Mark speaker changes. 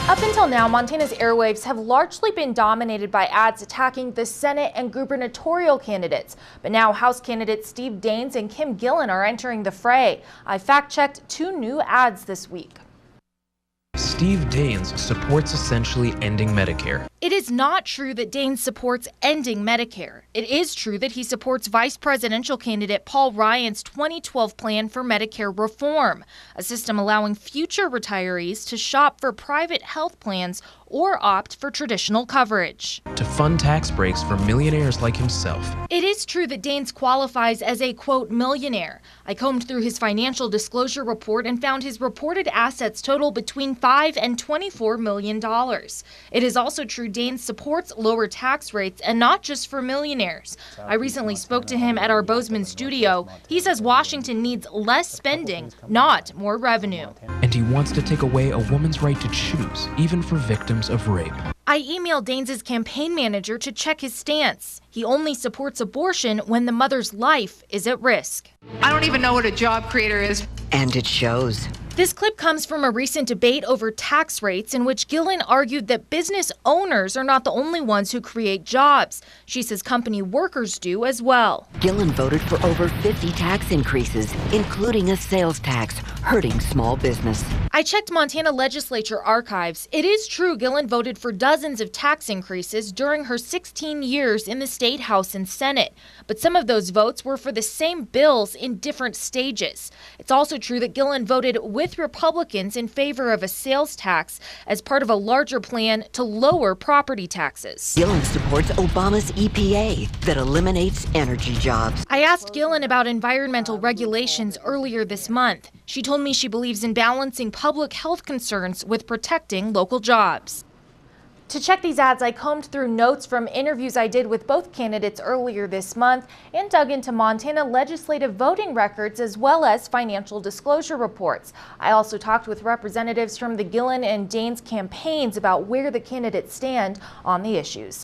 Speaker 1: Up until now, Montana's airwaves have largely been dominated by ads attacking the Senate and gubernatorial candidates. But now House candidates Steve Daines and Kim Gillen are entering the fray. I fact-checked 2 new ads this week.
Speaker 2: Steve Daines supports essentially ending Medicare.
Speaker 1: It is not true that Daines supports ending Medicare. It is true that he supports vice presidential candidate Paul Ryan's 2012 plan for Medicare reform, a system allowing future retirees to shop for private health plans or opt for traditional coverage.
Speaker 2: To fund tax breaks for millionaires like himself.
Speaker 1: It is true that Daines qualifies as a, quote, millionaire. I combed through his financial disclosure report and found his reported assets total between $5 and $24 million. It is also true Daines supports lower tax rates, and not just for millionaires. I recently spoke to him at our Bozeman studio. He says Washington needs less spending, not more revenue.
Speaker 2: And he wants to take away a woman's right to choose, even for victims of rape.
Speaker 1: I emailed Daines' campaign manager to check his stance. He only supports abortion when the mother's life is at risk.
Speaker 3: I don't even know what a job creator is.
Speaker 4: And it shows.
Speaker 1: This clip comes from a recent debate over tax rates in which Gillen argued that business owners are not the only ones who create jobs. She says company workers do as well.
Speaker 4: Gillen voted for over 50 tax increases, including a sales tax, hurting small business.
Speaker 1: I checked Montana legislature archives. It is true Gillen voted for dozens of tax increases during her 16 years in the state House and Senate. But some of those votes were for the same bills in different stages. It's also true that Gillen voted with Republicans in favor of a sales tax as part of a larger plan to lower property taxes.
Speaker 4: Gillen supports Obama's EPA that eliminates energy jobs.
Speaker 1: I asked Gillen about environmental regulations earlier this month. She told me she believes in balancing public health concerns with protecting local jobs. To check these ads, I combed through notes from interviews I did with both candidates earlier this month and dug into Montana legislative voting records as well as financial disclosure reports. I also talked with representatives from the Gillen and Daines campaigns about where the candidates stand on the issues.